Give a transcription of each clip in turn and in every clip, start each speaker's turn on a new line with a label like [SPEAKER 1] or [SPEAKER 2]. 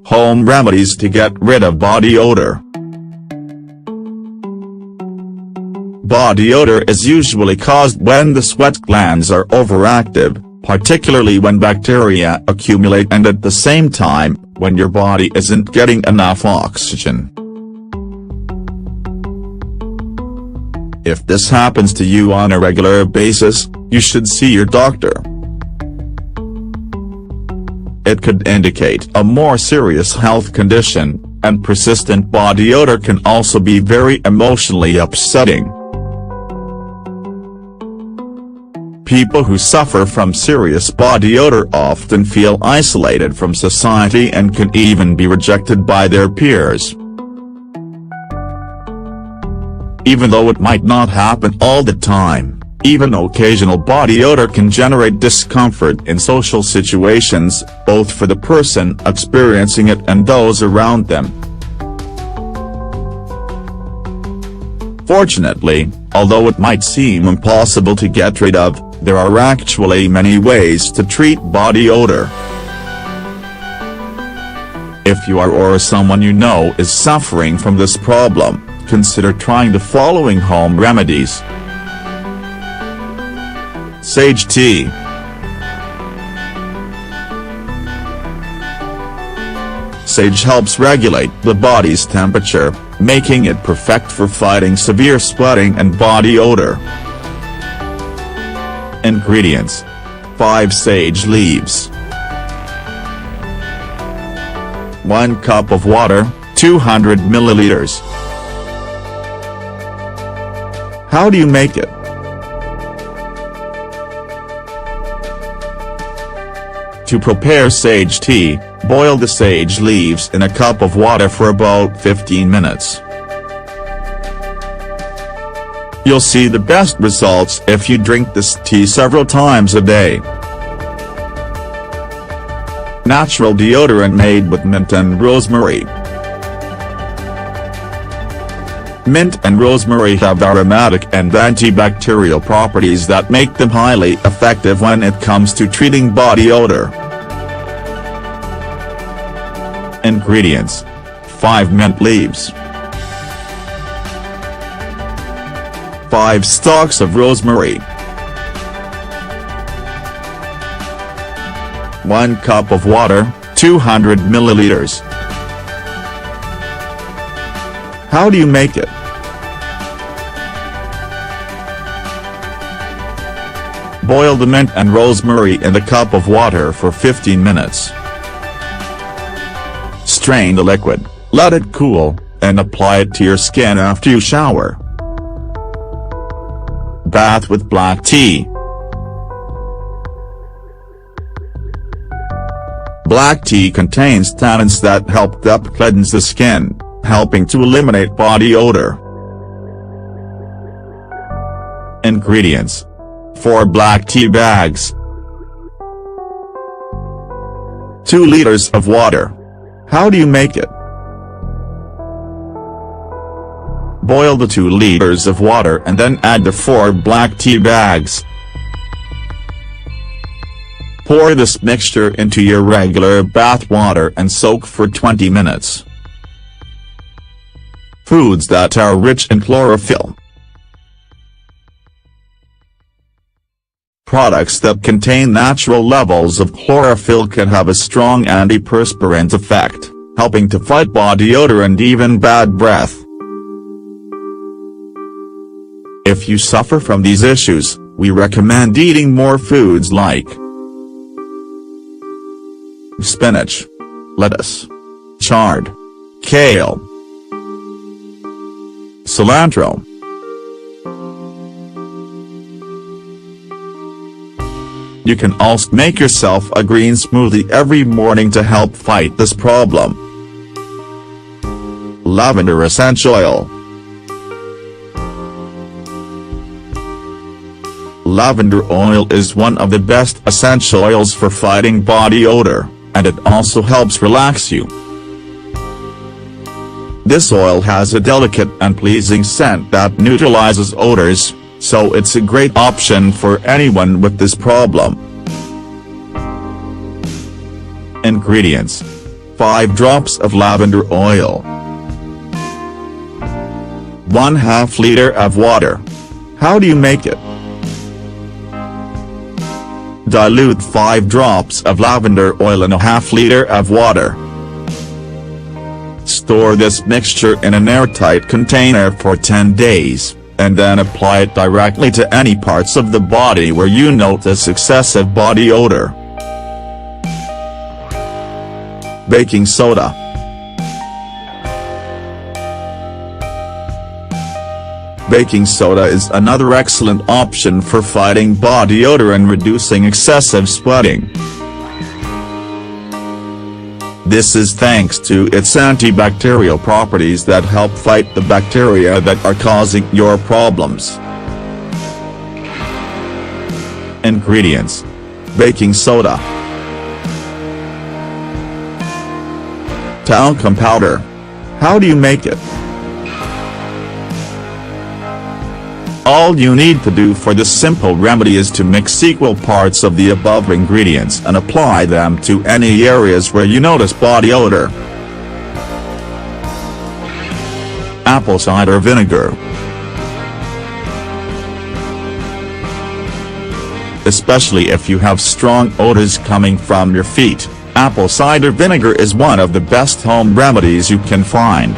[SPEAKER 1] Home remedies to get rid of body odor. Body odor is usually caused when the sweat glands are overactive, particularly when bacteria accumulate and at the same time, when your body isn't getting enough oxygen. If this happens to you on a regular basis, you should see your doctor. It could indicate a more serious health condition, and persistent body odor can also be very emotionally upsetting. People who suffer from serious body odor often feel isolated from society and can even be rejected by their peers. Even though it might not happen all the time, even occasional body odor can generate discomfort in social situations, both for the person experiencing it and those around them. Fortunately, although it might seem impossible to get rid of, there are actually many ways to treat body odor. If you are or someone you know is suffering from this problem, consider trying the following home remedies. Sage tea. Sage helps regulate the body's temperature, making it perfect for fighting severe sweating and body odor. Ingredients: 5 sage leaves, 1 cup of water, 200 milliliters. How do you make it? To prepare sage tea, boil the sage leaves in a cup of water for about 15 minutes. You'll see the best results if you drink this tea several times a day. Natural deodorant made with mint and rosemary. Mint and rosemary have aromatic and antibacterial properties that make them highly effective when it comes to treating body odor. Ingredients: 5 mint leaves, 5 stalks of rosemary, 1 cup of water, 200 milliliters. How do you make it? Boil the mint and rosemary in the cup of water for 15 minutes. Strain the liquid, let it cool, and apply it to your skin after you shower. Bath with black tea. Black tea contains tannins that help cleanse the skin, helping to eliminate body odor. Ingredients: 4 black tea bags, 2 liters of water. How do you make it? Boil the 2 liters of water and then add the 4 black tea bags. Pour this mixture into your regular bath water and soak for 20 minutes. Foods that are rich in chlorophyll. Products that contain natural levels of chlorophyll can have a strong antiperspirant effect, helping to fight body odor and even bad breath. If you suffer from these issues, we recommend eating more foods like spinach, lettuce, chard, kale, cilantro. You can also make yourself a green smoothie every morning to help fight this problem. Lavender essential oil. Lavender oil is one of the best essential oils for fighting body odor, and it also helps relax you. This oil has a delicate and pleasing scent that neutralizes odors, so it's a great option for anyone with this problem. Ingredients: 5 drops of lavender oil. 1/2 liter of water. How do you make it? Dilute 5 drops of lavender oil in a 1/2 liter of water. Store this mixture in an airtight container for 10 days, and then apply it directly to any parts of the body where you notice excessive body odor. Baking soda. Baking soda is another excellent option for fighting body odor and reducing excessive sweating. This is thanks to its antibacterial properties that help fight the bacteria that are causing your problems. Ingredients: baking soda, talcum powder. How do you make it? All you need to do for this simple remedy is to mix equal parts of the above ingredients and apply them to any areas where you notice body odor. Apple cider vinegar. Especially if you have strong odors coming from your feet, apple cider vinegar is one of the best home remedies you can find.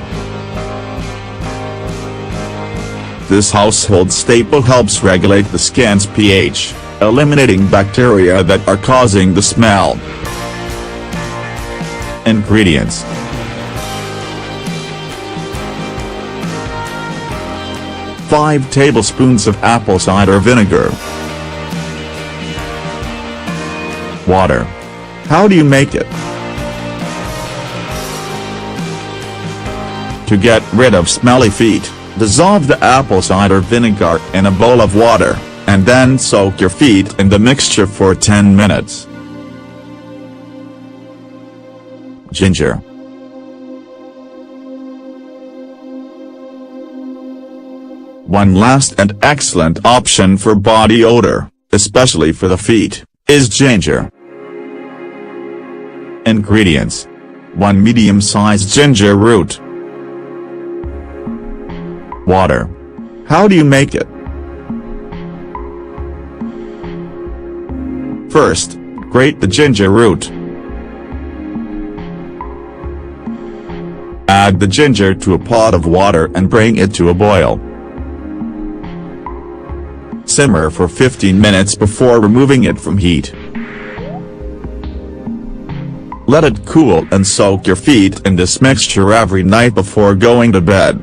[SPEAKER 1] This household staple helps regulate the skin's pH, eliminating bacteria that are causing the smell. Ingredients: 5 tablespoons of apple cider vinegar. Water. How do you make it? To get rid of smelly feet, dissolve the apple cider vinegar in a bowl of water, and then soak your feet in the mixture for 10 minutes. Ginger. One last and excellent option for body odor, especially for the feet, is ginger. Ingredients: 1 medium-sized ginger root. Water. How do you make it? First, grate the ginger root. Add the ginger to a pot of water and bring it to a boil. Simmer for 15 minutes before removing it from heat. Let it cool and soak your feet in this mixture every night before going to bed.